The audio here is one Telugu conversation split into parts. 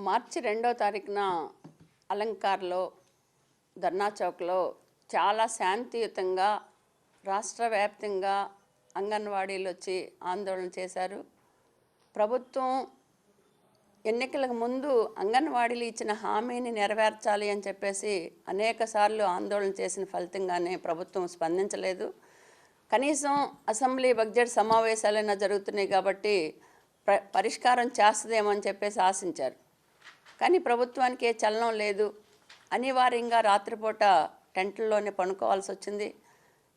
మార్చి 2వ తారీఖున అలంకార్లో ధర్నా చౌక్లో చాలా శాంతియుతంగా రాష్ట్ర వ్యాప్తంగా అంగన్వాడీలు వచ్చి ఆందోళన చేశారు. ప్రభుత్వం ఎన్నికలకు ముందు అంగన్వాడీలు ఇచ్చిన హామీని నెరవేర్చాలి అని చెప్పేసి అనేకసార్లు ఆందోళన చేసిన ఫలితంగానే ప్రభుత్వం స్పందించలేదు. కనీసం అసెంబ్లీ బడ్జెట్ సమావేశాలైనా జరుగుతున్నాయి కాబట్టి పరిష్కారం చేస్తుందేమో అని చెప్పేసి ఆశించారు. కానీ ప్రభుత్వానికి ఏ చలనం లేదు. అనివార్యంగా రాత్రిపూట టెంట్లలోనే పనుకోవాల్సి వచ్చింది.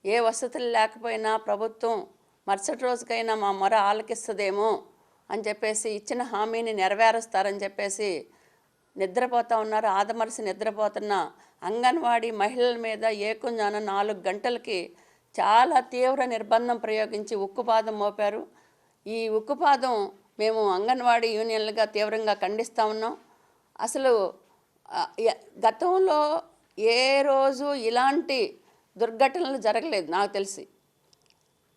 ఏ వసతులు లేకపోయినా ప్రభుత్వం మరుసటి రోజుకైనా మా మొర ఆలకిస్తుందేమో అని చెప్పేసి ఇచ్చిన హామీని నెరవేరుస్తారని చెప్పేసి నిద్రపోతూ ఉన్నారు. ఆదమరసి నిద్రపోతున్న అంగన్వాడీ మహిళల మీద ఏకుంజాన 4 గంటలకి చాలా తీవ్ర నిర్బంధం ప్రయోగించి ఉక్కుపాదం మోపారు. ఈ ఉక్కుపాదం మేము అంగన్వాడీ యూనియన్లుగా తీవ్రంగా ఖండిస్తూ ఉన్నాం. అసలు గతంలో ఏ రోజు ఇలాంటి దుర్ఘటనలు జరగలేదు నాకు తెలిసి.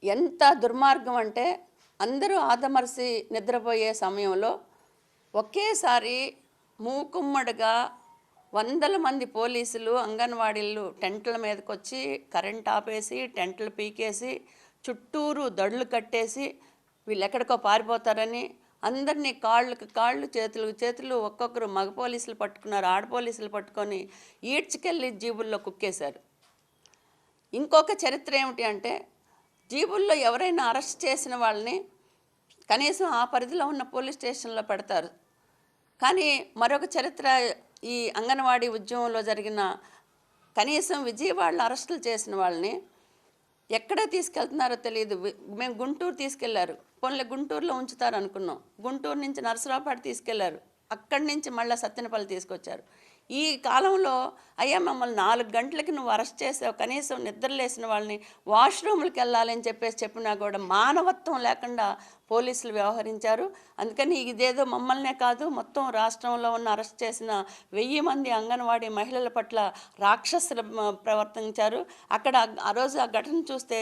ఎంత దుర్మార్గం అంటే అందరూ ఆదమర్చి నిద్రపోయే సమయంలో ఒకేసారి మూకుమ్మడిగా వందల మంది పోలీసులు అంగన్వాడీలు టెంట్ల మీదకి వచ్చి కరెంట్ ఆపేసి టెంట్లు పీకేసి చుట్టూరు దడులు కట్టేసి వీళ్ళు ఎక్కడికో పారిపోతారని అందరినీ కాళ్ళకి కాళ్ళు చేతులకు చేతులు ఒక్కొక్కరు మగ పోలీసులు పట్టుకున్నారు, ఆడ పోలీసులు పట్టుకొని ఈడ్చుకెళ్ళి జీబుల్లో కుక్కేశారు. ఇంకొక చరిత్ర ఏమిటి అంటే జీబుల్లో ఎవరైనా అరెస్ట్ చేసిన వాళ్ళని కనీసం ఆ పరిధిలో ఉన్న పోలీస్ స్టేషన్లో పెడతారు. కానీ మరొక చరిత్ర ఈ అంగన్వాడీ ఉద్యమంలో జరిగిన కనీసం విజయవాడలో అరెస్టులు చేసిన వాళ్ళని ఎక్కడ తీసుకెళ్తున్నారో తెలియదు. మేము గుంటూరు తీసుకెళ్లారు, పోన్లే గుంటూరులో ఉంచుతారు అనుకున్నాం. గుంటూరు నుంచి నరసరావుపేట తీసుకెళ్లారు, అక్కడి నుంచి మళ్ళీ సత్తెనపల్లి తీసుకొచ్చారు. ఈ కాలంలో అయ్యా మమ్మల్ని 4 గంటలకి నువ్వు అరెస్ట్ చేసావు, కనీసం నిద్రలేసిన వాళ్ళని వాష్రూమ్లకు వెళ్ళాలని చెప్పినా కూడా మానవత్వం లేకుండా పోలీసులు వ్యవహరించారు. అందుకని ఇదేదో మమ్మల్నే కాదు మొత్తం రాష్ట్రంలో ఉన్న అరెస్ట్ చేసిన 1000 మంది అంగన్వాడీ మహిళల పట్ల రాక్షసులు ప్రవర్తించారు. అక్కడ ఆ రోజు ఆ ఘటన చూస్తే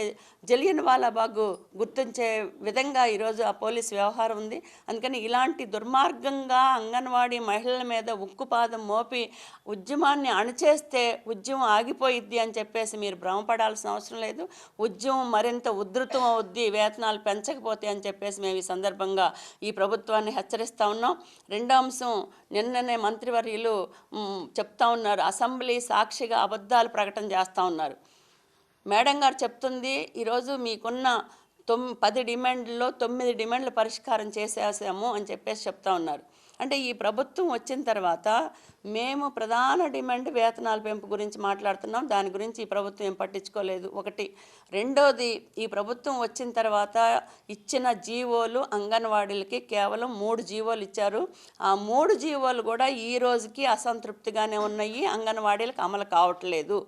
జలియన్ వాలాబాగ్ గుర్తించే విధంగా ఈరోజు ఆ పోలీసు వ్యవహారం ఉంది. అందుకని ఇలాంటి దుర్మార్గంగా అంగన్వాడీ మహిళల మీద ఉక్కుపాదం మోపి ఉద్యమాన్ని అణచేస్తే ఉద్యమం ఆగిపోయిద్ది అని చెప్పేసి మీరు భ్రమపడాల్సిన అవసరం లేదు. ఉద్యమం మరింత ఉధృతం అవుద్ది వేతనాలు పెంచకపోతే అని చెప్పేసి మేము ఈ సందర్భంగా ఈ ప్రభుత్వాన్ని హెచ్చరిస్తూ ఉన్నాం. రెండో అంశం, నిన్ననే మంత్రివర్యులు చెప్తా ఉన్నారు, అసెంబ్లీ సాక్షిగా అబద్ధాలు ప్రకటన చేస్తూ ఉన్నారు. మేడం గారు చెప్తుంది ఈరోజు మీకున్న 10 డిమాండ్లలో 9 డిమాండ్లు పరిష్కారం చేసేసాము అని చెప్పేసి చెప్తా ఉన్నారు. అంటే ఈ ప్రభుత్వం వచ్చిన తర్వాత మేము ప్రధాన డిమాండ్ వేతనాల పెంపు గురించి మాట్లాడుతున్నాం. దాని గురించి ఈ ప్రభుత్వం ఏం పట్టించుకోలేదు ఒకటి. రెండోది, ఈ ప్రభుత్వం వచ్చిన తర్వాత ఇచ్చిన జీవోలు అంగన్వాడీలకి కేవలం 3 జీవోలు ఇచ్చారు. ఆ 3 జీవోలు కూడా ఈ రోజుకి అసంతృప్తిగానే ఉన్నాయి, అంగన్వాడీలకు అమలు కావట్లేదు.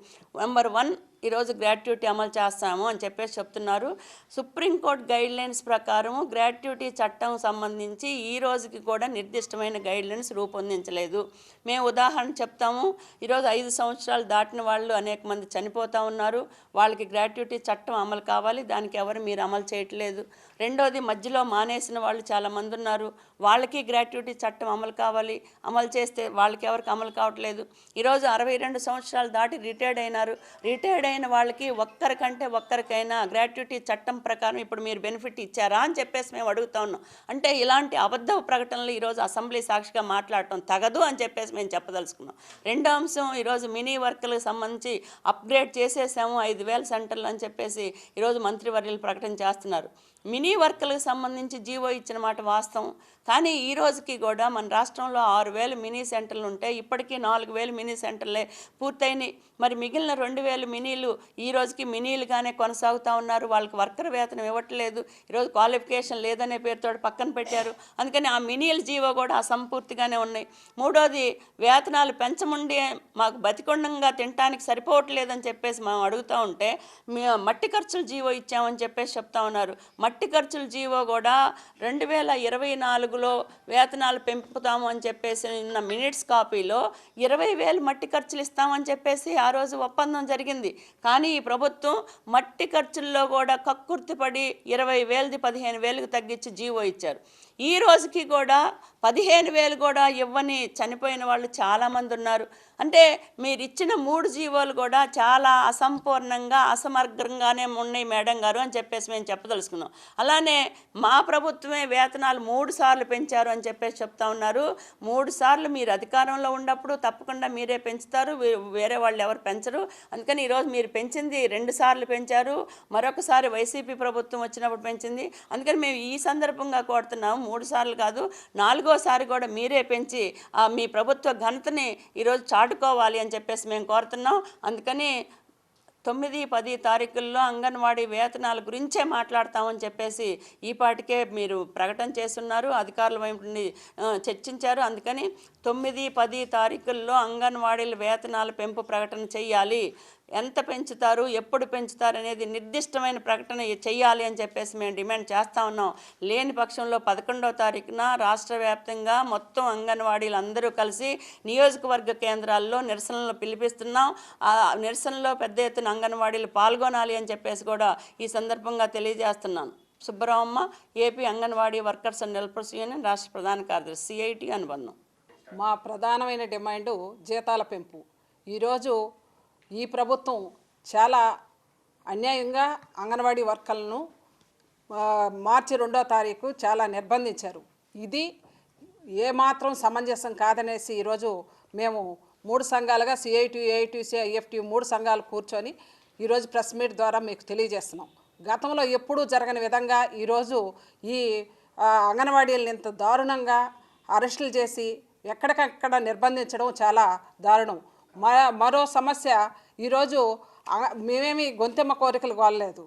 నెంబర్ 1, ఈరోజు గ్రాట్యుటీ అమలు చేస్తాము అని చెప్పేసి చెప్తున్నారు. సుప్రీంకోర్టు గైడ్లైన్స్ ప్రకారం గ్రాట్యుటీ చట్టం సంబంధించి ఈ రోజుకి కూడా నిర్దిష్టమైన గైడ్లైన్స్ రూపొందించలేదు. మేము ఉదాహరణ చెప్తాము. ఈరోజు 5 సంవత్సరాలు దాటిన వాళ్ళు అనేక మంది చనిపోతూ ఉన్నారు. వాళ్ళకి గ్రాట్యుటీ చట్టం అమలు కావాలి, దానికి ఎవరు మీరు అమలు చేయట్లేదు. రెండోది, మధ్యలో మానేసిన వాళ్ళు చాలామంది ఉన్నారు, వాళ్ళకి గ్రాట్యుటీ చట్టం అమలు కావాలి, అమలు చేస్తే వాళ్ళకి ఎవరికి అమలు కావట్లేదు. ఈరోజు 62 సంవత్సరాలు దాటి రిటైర్డ్ అయిన వాళ్ళకి ఒక్కరికైనా గ్రాట్యుటీ చట్టం ప్రకారం ఇప్పుడు మీరు బెనిఫిట్ ఇచ్చారా అని చెప్పేసి మేము అడుగుతా ఉన్నాం. అంటే ఇలాంటి అబద్ధ ప్రకటనలు ఈరోజు అసెంబ్లీ సాక్షిగా మాట్లాడటం తగదు అని చెప్పేసి మేము చెప్పదలుచుకున్నాం. రెండో అంశం, ఈరోజు మినీ వర్కులకు సంబంధించి అప్గ్రేడ్ చేసేసాము 5000 సెంటర్లు అని చెప్పేసి ఈరోజు మంత్రివర్యులు ప్రకటన చేస్తున్నారు. మినీ వర్కులకు సంబంధించి జీవో ఇచ్చిన మాట వాస్తవం. కానీ ఈ రోజుకి కూడా మన రాష్ట్రంలో 6000 మినీ సెంటర్లు ఉంటే ఇప్పటికీ 4000 మినీ సెంటర్లే పూర్తయినాయి. మరి మిగిలిన 2000 మినీలు ఈ రోజుకి మినీలుగానే కొనసాగుతూ ఉన్నారు. వాళ్ళకి వర్కర్ వేతనం ఇవ్వట్లేదు. ఈరోజు క్వాలిఫికేషన్ లేదనే పేరుతో పక్కన పెట్టారు. అందుకని ఆ మినీల జీవో కూడా అసంపూర్తిగానే ఉన్నాయి. మూడోది, వేతనాలు పెంచముండి మాకు బతికొండంగా తినడానికి సరిపోవట్లేదని చెప్పేసి మేము అడుగుతూ ఉంటే మట్టి ఖర్చుల జీవో ఇచ్చామని చెప్పేసి చెప్తా ఉన్నారు. మట్టి ఖర్చుల జీవో కూడా 2024లో వేతనాలు పెంపుతాము అని చెప్పేసి ఉన్న మినిట్స్ కాపీలో 20,000 మట్టి ఖర్చులు ఇస్తామని చెప్పేసి ఆ రోజు ఒప్పందం జరిగింది. కానీ ఈ ప్రభుత్వం మట్టి ఖర్చుల్లో కూడా కక్కుర్తిపడి 20,000ది 15,000కి తగ్గించి జీవో ఇచ్చారు. ఈ రోజుకి కూడా 15,000 కూడా ఇవ్వని చనిపోయిన వాళ్ళు చాలామంది ఉన్నారు. అంటే మీరు ఇచ్చిన 3 జీవోలు కూడా చాలా అసంపూర్ణంగా అసమగ్రంగానే ఉన్నాయి మేడం గారు అని చెప్పేసి మేము చెప్పదలుచుకున్నాం. అలానే మా ప్రభుత్వమే వేతనాలు 3 సార్లు పెంచారు అని చెప్పేసి చెప్తా ఉన్నారు. 3 సార్లు మీరు అధికారంలో ఉన్నప్పుడు తప్పకుండా మీరే పెంచుతారు, వేరే వాళ్ళు ఎవరు పెంచరు. అందుకని ఈరోజు మీరు పెంచింది 2 సార్లు పెంచారు, మరొకసారి వైసీపీ ప్రభుత్వం వచ్చినప్పుడు పెంచింది. అందుకని మేము ఈ సందర్భంగా కోరుతున్నాము 3 సార్లు కాదు 4గోసారి కూడా మీరే పెంచి మీ ప్రభుత్వ ఘనతని ఈరోజు చాటుకోవాలి అని చెప్పేసి మేము కోరుతున్నాం. అందుకని 9, 10 తారీఖుల్లో అంగన్వాడీ వేతనాల గురించే మాట్లాడతామని చెప్పేసి ఈపాటికే మీరు ప్రకటన చేస్తున్నారు, అధికారుల వైపు నుండి చర్చించారు. అందుకని 9, 10 తారీఖుల్లో అంగన్వాడీల వేతనాల పెంపు ప్రకటన చేయాలి. ఎంత పెంచుతారు, ఎప్పుడు పెంచుతారు అనేది నిర్దిష్టమైన ప్రకటన చేయాలి అని చెప్పేసి మేము డిమాండ్ చేస్తూ ఉన్నాం. లేని పక్షంలో 11వ తారీఖున రాష్ట్ర వ్యాప్తంగా మొత్తం అంగన్వాడీలు అందరూ కలిసి నియోజకవర్గ కేంద్రాల్లో నిరసనలు పిలిపిస్తున్నాం. ఆ నిరసనలో పెద్ద ఎత్తున అంగన్వాడీలు పాల్గొనాలి అని చెప్పేసి కూడా ఈ సందర్భంగా తెలియజేస్తున్నాను. Subbaramamma, AP Anganwadi workers and helpers union రాష్ట్ర ప్రధాన కార్యదర్శి, CIT అనుబంధం. మా ప్రధానమైన డిమాండు జీతాల పెంపు. ఈరోజు ఈ ప్రభుత్వం చాలా అన్యాయంగా అంగన్వాడీ వర్కర్లను మార్చి 2వ తారీఖు చాలా నిర్బంధించారు. ఇది ఏమాత్రం సమంజసం కాదనేసి ఈరోజు మేము 3 సంఘాలుగా CIT, AITC, IFT 3 సంఘాలు కూర్చొని ఈరోజు ప్రెస్ మీట్ ద్వారా మీకు తెలియజేస్తున్నాం. గతంలో ఎప్పుడూ జరగని విధంగా ఈరోజు ఈ అంగన్వాడీలను ఇంత దారుణంగా అరెస్టులు చేసి ఎక్కడికక్కడ నిర్బంధించడం చాలా దారుణం. మరో సమస్య, ఈరోజు మేమేమి గొంతెమ్మ కోరికలు కోరలేదు.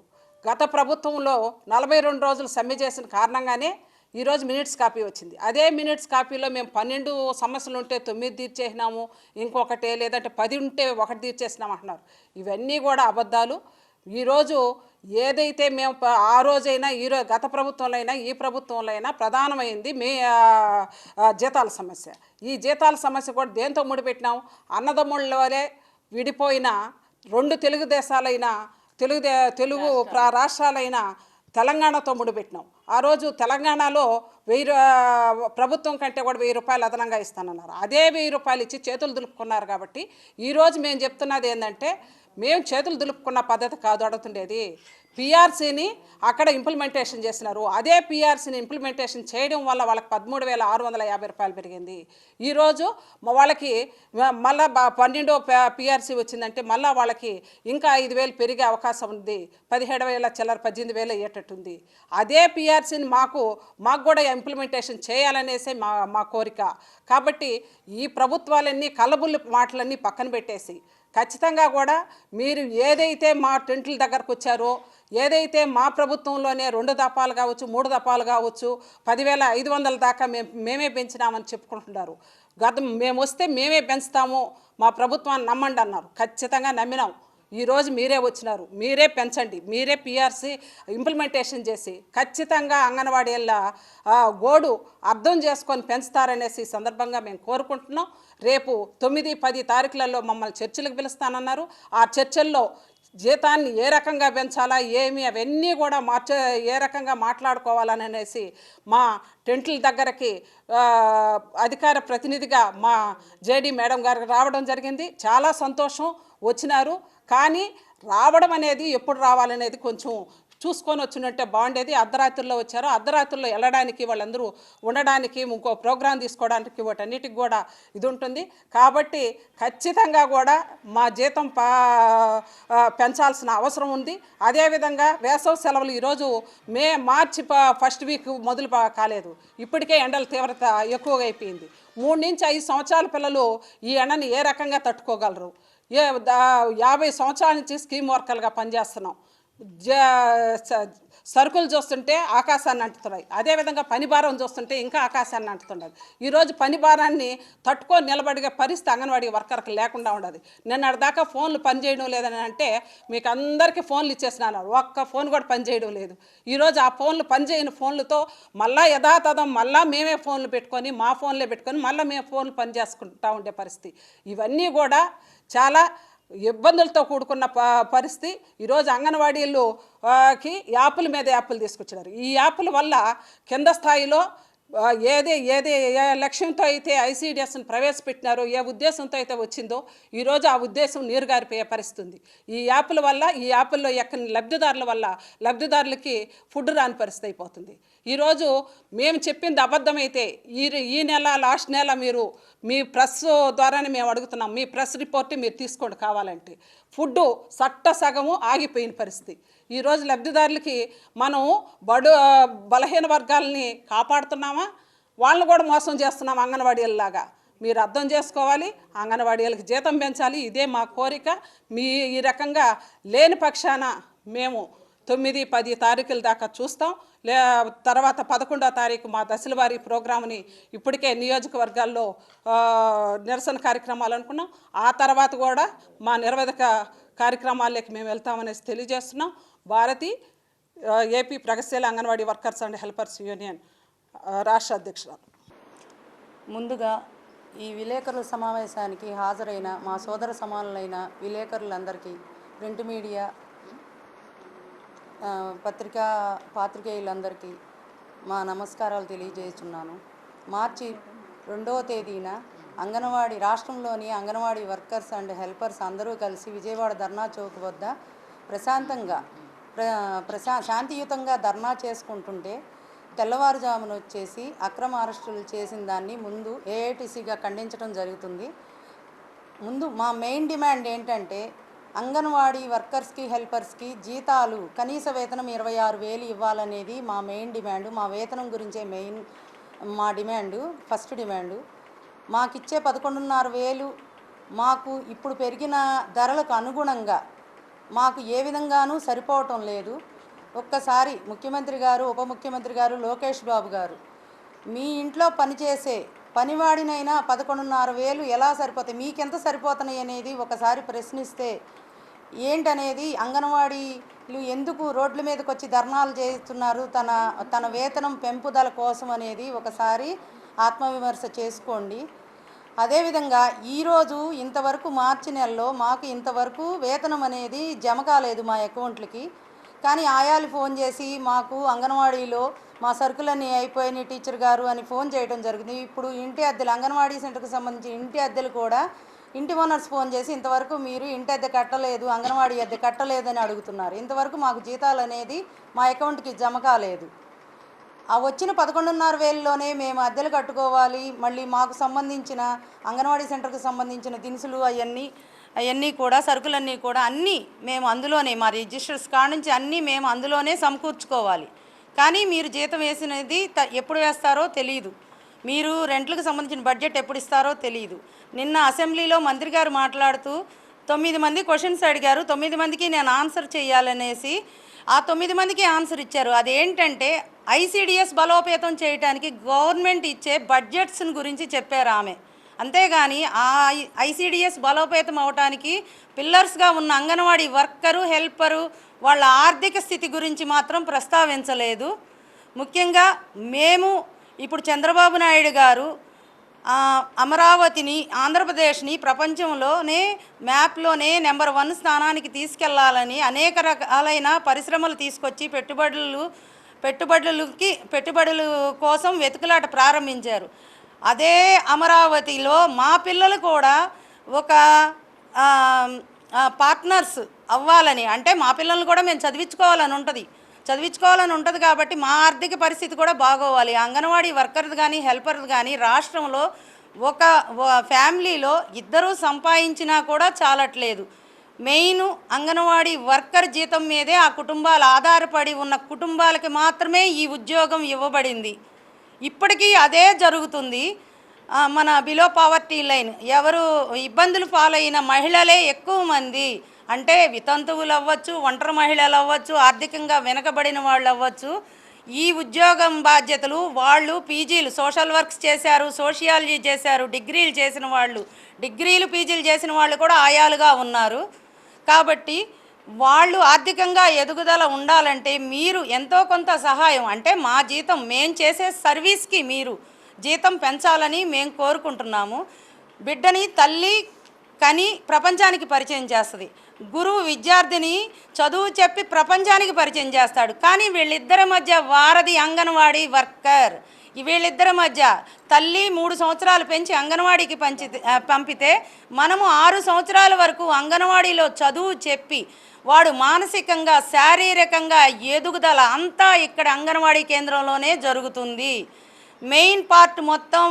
గత ప్రభుత్వంలో 42 రోజులు సమ్మె చేసిన కారణంగానే ఈరోజు మినిట్స్ కాపీ వచ్చింది. అదే మినిట్స్ కాపీలో మేము 12 సమస్యలు ఉంటే 9 తీర్చేసినాము, ఇంకొకటే లేదంటే 10 ఉంటే 1 తీర్చేసినాము అంటున్నారు. ఇవన్నీ కూడా అబద్ధాలు. ఈరోజు ఏదైతే మేము ఆ రోజైనా ఈరోజు గత ప్రభుత్వంలో అయినా ఈ ప్రభుత్వంలో అయినా ప్రధానమైంది జీతాల సమస్య. ఈ జీతాల సమస్య కూడా దేంతో ముడిపెట్టినాం? అన్నదమ్ముళ్ళ వలె విడిపోయిన 2 తెలుగు దేశాలైన తెలుగు రాష్ట్రాలైన తెలంగాణతో ముడిపెట్టినాం. ఆ రోజు తెలంగాణలో 1000 ప్రభుత్వం కంటే కూడా 1000 రూపాయలు అదనంగా ఇస్తానన్నారు. అదే 1000 రూపాయలు ఇచ్చి చేతులు దులుపుకున్నారు. కాబట్టి ఈరోజు మేము చెప్తున్నది ఏంటంటే, మేము చేతులు దులుపుకున్న పద్ధతి కాదు అడుగుతుండేది. పిఆర్సీని అక్కడ ఇంప్లిమెంటేషన్ చేసినారు. అదే పిఆర్సీని ఇంప్లిమెంటేషన్ చేయడం వల్ల వాళ్ళకి 13,650 రూపాయలు పెరిగింది. ఈరోజు వాళ్ళకి మళ్ళీ 12వ పిఆర్సీ వచ్చిందంటే మళ్ళీ వాళ్ళకి ఇంకా 5,000 పెరిగే అవకాశం ఉంది. 17,000 చిల్లర 18,000 అయ్యేటట్టుంది. అదే పిఆర్సీని మాకు కూడా ఇంప్లిమెంటేషన్ చేయాలనేసి మా కోరిక. కాబట్టి ఈ ప్రభుత్వాలన్నీ కలబుల్లి మాటలన్నీ పక్కన పెట్టేసి ఖచ్చితంగా కూడా మీరు ఏదైతే మా టెంట్ల దగ్గరకు వచ్చారో, ఏదైతే మా ప్రభుత్వంలోనే 2 దఫాలు కావచ్చు, 3 దఫాలు కావచ్చు, 10,500 దాకా మేమే పెంచినామని చెప్పుకుంటున్నారు. మేము వస్తే మేమే పెంచుతాము, మా ప్రభుత్వాన్ని నమ్మండి అన్నారు. ఖచ్చితంగా నమ్మినాం. ఈరోజు మీరే వచ్చినారు, మీరే పెంచండి, మీరే పిఆర్సీ ఇంప్లిమెంటేషన్ చేసి ఖచ్చితంగా అంగన్వాడీల గోడు అర్థం చేసుకొని పెంచుతారనేసి సందర్భంగా మేము కోరుకుంటున్నాం. రేపు 9, 10 తారీఖులలో మమ్మల్ని చర్చలకు పిలుస్తానన్నారు. ఆ చర్చల్లో జీతాన్ని ఏ రకంగా పెంచాలా అవన్నీ కూడా ఏ రకంగా మాట్లాడుకోవాలని అనేసి మా టెంట్ల దగ్గరకి అధికార ప్రతినిధిగా మా జేడీ మేడం గారికి రావడం జరిగింది. చాలా సంతోషం, వచ్చినారు. కానీ రావడం అనేది ఎప్పుడు రావాలనేది కొంచెం చూసుకొని వచ్చినట్టే బాగుండేది. అర్ధరాత్రుల్లో వచ్చారు. అర్ధరాత్రుల్లో వెళ్ళడానికి, వాళ్ళందరూ ఉండడానికి, ఇంకో ప్రోగ్రాం తీసుకోవడానికి, వాటన్నిటికి కూడా ఇది ఉంటుంది. కాబట్టి ఖచ్చితంగా కూడా మా జీతం పెంచాల్సిన అవసరం ఉంది. అదేవిధంగా వేసవి సెలవులు ఈరోజు మార్చి ఫస్ట్ వీక్ మొదలు కాలేదు, ఇప్పటికే ఎండల తీవ్రత ఎక్కువగా అయిపోయింది. 3 నుంచి 5 సంవత్సరాల పిల్లలు ఈ ఎండని ఏ రకంగా తట్టుకోగలరు? 50 సంవత్సరాల నుంచి స్కీమ్ వర్కర్లుగా పనిచేస్తున్నాం. సరుకులు చూస్తుంటే ఆకాశాన్ని అంటుతున్నాయి. అదేవిధంగా పని భారం చూస్తుంటే ఇంకా ఆకాశాన్ని అంటుతున్నది. ఈరోజు పని భారాన్ని తట్టుకొని నిలబడిగే పరిస్థితి అంగన్వాడీ వర్కర్కి లేకుండా ఉండదు. నిన్నటిదాకా ఫోన్లు పనిచేయడం లేదని అంటే మీకు అందరికీ ఫోన్లు ఇచ్చేసినాను, ఒక్క ఫోన్ కూడా పనిచేయడం లేదు. ఈరోజు ఆ ఫోన్లు పనిచేయని ఫోన్లతో మళ్ళీ యథాతథం మళ్ళీ మేమే ఫోన్లు పెట్టుకొని మా ఫోన్లే పెట్టుకొని మళ్ళీ మేము ఫోన్లు పని చేసుకుంటూ ఉండే పరిస్థితి. ఇవన్నీ కూడా చాలా ఇబ్బందులతో కూడుకున్న పరిస్థితి. ఈరోజు అంగన్వాడీలకి యాప్ల మీద యాప్లు తీసుకొచ్చినారు. ఈ యాప్ల వల్ల కింద స్థాయిలో ఏది ఏది ఏ లక్ష్యంతో అయితే ఐసీడీఎస్ని ప్రవేశపెట్టినారో, ఏ ఉద్దేశంతో అయితే వచ్చిందో ఈరోజు ఆ ఉద్దేశం నీరుగారిపోయే పరిస్థితి ఉంది. ఈ యాప్ల వల్ల, ఈ యాప్ల్లో ఎక్కని లబ్ధిదారుల వల్ల లబ్ధిదారులకి ఫుడ్ రాని పరిస్థితి అయిపోతుంది. ఈరోజు మేము చెప్పింది అబద్ధమైతే ఈ నెల లాస్ట్ నెల మీరు మీ ప్రెస్ ద్వారానే మేము అడుగుతున్నాం, మీ ప్రెస్ రిపోర్ట్ మీరు తీసుకోండి కావాలంటే. ఫుడ్డు సగము ఆగిపోయిన పరిస్థితి. ఈరోజు లబ్ధిదారులకి మనం బలహీన వర్గాలని కాపాడుతున్నామా, వాళ్ళని కూడా మోసం చేస్తున్నాం అంగన్వాడీలలాగా. మీరు అర్థం చేసుకోవాలి, అంగన్వాడీలకు జీతం పెంచాలి, ఇదే మా కోరిక. ఈ రకంగా లేని పక్షాన మేము 9, 10 తారీఖుల దాకా చూస్తాం. తర్వాత 11వ తారీఖు మా దశల వారీ ప్రోగ్రామ్ని ఇప్పటికే నియోజకవర్గాల్లో నిరసన కార్యక్రమాలు అనుకున్నాం. ఆ తర్వాత కూడా మా నిర్వేదిక కార్యక్రమాల్లోకి మేము వెళ్తామనేసి తెలియజేస్తున్నాం. భారతి ఏపీ ప్రగతిశీల anganwadi workers and helpers union రాష్ట్ర అధ్యక్షురాలు. ముందుగా ఈ విలేకరుల సమావేశానికి హాజరైన మా సోదర సమానులైన విలేకరులందరికీ, ప్రింట్ మీడియా పాత్రికేయులందరికీ మా నమస్కారాలు తెలియజేస్తున్నాను. మార్చి 2వ తేదీన రాష్ట్రంలోని అంగన్వాడీ వర్కర్స్ అండ్ హెల్పర్స్ అందరూ కలిసి విజయవాడ ధర్నా చౌక్ వద్ద ప్రశాంతంగా శాంతియుతంగా ధర్నా చేసుకుంటుంటే తెల్లవారుజామున వచ్చేసి అక్రమ అరెస్టులు చేసిన దాన్ని ముందు ఏఐటీసీగా ఖండించడం జరుగుతుంది. ముందు మా మెయిన్ డిమాండ్ ఏంటంటే, అంగన్వాడీ వర్కర్స్కి హెల్పర్స్కి జీతాలు కనీస వేతనం 26,000 ఇవ్వాలనేది మా మెయిన్ డిమాండు. మా వేతనం గురించే మా డిమాండు, ఫస్ట్ డిమాండు. మాకిచ్చే 11,500 మాకు ఇప్పుడు పెరిగిన ధరలకు అనుగుణంగా మాకు ఏ విధంగానూ సరిపోవటం లేదు. ఒక్కసారి ముఖ్యమంత్రి గారు, ఉప ముఖ్యమంత్రి గారు, లోకేష్ బాబు గారు, మీ ఇంట్లో పనిచేసే పనివాడినైనా 11,500 ఎలా సరిపోతాయి, మీకెంత సరిపోతున్నాయి అనేది ఒకసారి ప్రశ్నిస్తే ఏంటనేది, అంగన్వాడీలు ఎందుకు రోడ్ల మీదకి వచ్చి ధర్నాలు చేస్తున్నారు తన వేతనం పెంపుదల కోసం అనేది ఒకసారి ఆత్మవిమర్శ చేసుకోండి. అదేవిధంగా ఈరోజు ఇంతవరకు మార్చి నెలలో మాకు ఇంతవరకు వేతనం అనేది జమ కాలేదు మా అకౌంట్లకి. కానీ ఆయాలు ఫోన్ చేసి మాకు అంగన్వాడీలో మా సరుకులన్నీ అయిపోయినాయి టీచర్ గారు అని ఫోన్ చేయడం జరిగింది. ఇప్పుడు ఇంటి అద్దెలు, అంగన్వాడీ సెంటర్కి సంబంధించి ఇంటి అద్దెలు కూడా ఇంటి ఓనర్స్ ఫోన్ చేసి ఇంతవరకు మీరు ఇంటి అద్దె కట్టలేదు, అంగన్వాడీ అద్దె కట్టలేదని అడుగుతున్నారు. ఇంతవరకు మాకు జీతాలు అనేది మా అకౌంట్కి జమ కాలేదు. ఆ వచ్చిన 11,500లోనే మేము అద్దెలు కట్టుకోవాలి. మళ్ళీ మాకు సంబంధించిన అంగన్వాడీ సెంటర్కి సంబంధించిన దినుసులు అవన్నీ కూడా, సరుకులన్నీ కూడా అన్నీ మేము అందులోనే, మా రిజిస్టర్స్ కాడ నుంచి అన్నీ మేము అందులోనే సమకూర్చుకోవాలి. కానీ మీరు జీతం వేసినది ఎప్పుడు వేస్తారో తెలియదు. మీరు రెంట్లకు సంబంధించిన బడ్జెట్ ఎప్పుడు ఇస్తారో తెలియదు. నిన్న అసెంబ్లీలో మంత్రి గారు మాట్లాడుతూ 9 మంది క్వశ్చన్స్ అడిగారు, 9 మందికి నేను ఆన్సర్ చేయాలనేసి ఆ 9 మందికి ఆన్సర్ ఇచ్చారు. అదేంటంటే ఐసీడీఎస్ బలోపేతం చేయడానికి గవర్నమెంట్ ఇచ్చే బడ్జెట్స్ని గురించి చెప్పారు ఆమె. అంతేగాని ఆ ఐసీడీఎస్ బలోపేతం అవడానికి పిల్లర్స్గా ఉన్న అంగన్వాడీ వర్కరు, హెల్పరు వాళ్ళ ఆర్థిక స్థితి గురించి మాత్రం ప్రస్తావించలేదు. ముఖ్యంగా మేము ఇప్పుడు చంద్రబాబు నాయుడు గారు అమరావతిని, ఆంధ్రప్రదేశ్ని ప్రపంచంలోనే మ్యాప్లోనే నెంబర్ 1 స్థానానికి తీసుకెళ్లాలని అనేక రకాలైన పరిశ్రమలు తీసుకొచ్చి పెట్టుబడుల కోసం వెతుకులాట ప్రారంభించారు. అదే అమరావతిలో మా పిల్లలు కూడా ఒక పార్ట్నర్స్ అవ్వాలని, అంటే మా పిల్లల్ని కూడా మేము చదివించుకోవాలని ఉంటుంది కాబట్టి మా ఆర్థిక పరిస్థితి కూడా బాగోవాలి. అంగన్వాడీ వర్కర్స్ కానీ హెల్పర్స్ కానీ రాష్ట్రంలో ఒక ఫ్యామిలీలో 2 సంపాదించినా కూడా చాలట్లేదు. మెయిన్ అంగన్వాడీ వర్కర్ జీతం మీదే ఆ కుటుంబాలు ఆధారపడి ఉన్న కుటుంబాలకి మాత్రమే ఈ ఉద్యోగం ఇవ్వబడింది. ఇప్పటికీ అదే జరుగుతుంది. మన బిలో పావర్టీ లైన్ ఎవరు ఇబ్బందులు పాలైన మహిళలే ఎక్కువ మంది, అంటే వితంతువులు అవ్వచ్చు, ఒంటరి మహిళలు అవ్వచ్చు, ఆర్థికంగా వెనకబడిన వాళ్ళు అవ్వచ్చు. ఈ ఉద్యోగం బాధ్యతలు వాళ్ళు పీజీలు, సోషల్ వర్క్స్ చేశారు, సోషియాలజీ చేశారు, డిగ్రీలు పీజీలు చేసిన వాళ్ళు కూడా ఆయాలుగా ఉన్నారు. కాబట్టి వాళ్ళు ఆర్థికంగా ఎదుగుదల ఉండాలంటే మీరు ఎంతో కొంత సహాయం, అంటే మా జీతం మేము చేసే సర్వీస్కి మీరు జీతం పెంచాలని మేము కోరుకుంటున్నాము. బిడ్డని తల్లి కని ప్రపంచానికి పరిచయం చేస్తుంది, గురువు విద్యార్థిని చదువు చెప్పి ప్రపంచానికి పరిచయం చేస్తాడు. కానీ వీళ్ళిద్దరి మధ్య వారధి అంగన్వాడీ వర్కర్. వీళ్ళిద్దరి మధ్య తల్లి 3 సంవత్సరాలు పెంచి అంగన్వాడీకి పంపితే మనము 6 సంవత్సరాల వరకు అంగన్వాడీలో చదువు చెప్పి వాడు మానసికంగా శారీరకంగా ఎదుగుదల అంతా ఇక్కడ అంగన్వాడీ కేంద్రంలోనే జరుగుతుంది. మెయిన్ పార్ట్ మొత్తం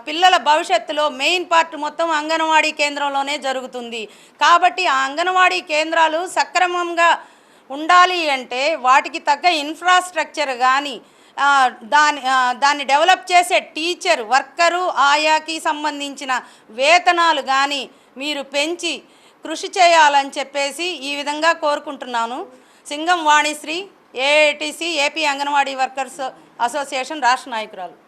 పిల్లల భవిష్యత్తులో మెయిన్ పార్ట్ మొత్తం అంగన్వాడీ కేంద్రంలోనే జరుగుతుంది. కాబట్టి ఆ అంగన్వాడీ కేంద్రాలు సక్రమంగా ఉండాలి అంటే వాటికి తగ్గ ఇన్ఫ్రాస్ట్రక్చర్ కానీ దాన్ని డెవలప్ చేసే టీచర్ వర్కరు ఆయాకి సంబంధించిన వేతనాలు కానీ మీరు పెంచి కృషి చేయాలని చెప్పేసి ఈ విధంగా కోరుకుంటున్నాను. Singam Vanisri, AITC AP Anganwadi workers association రాష్ట్ర నాయకురాలు.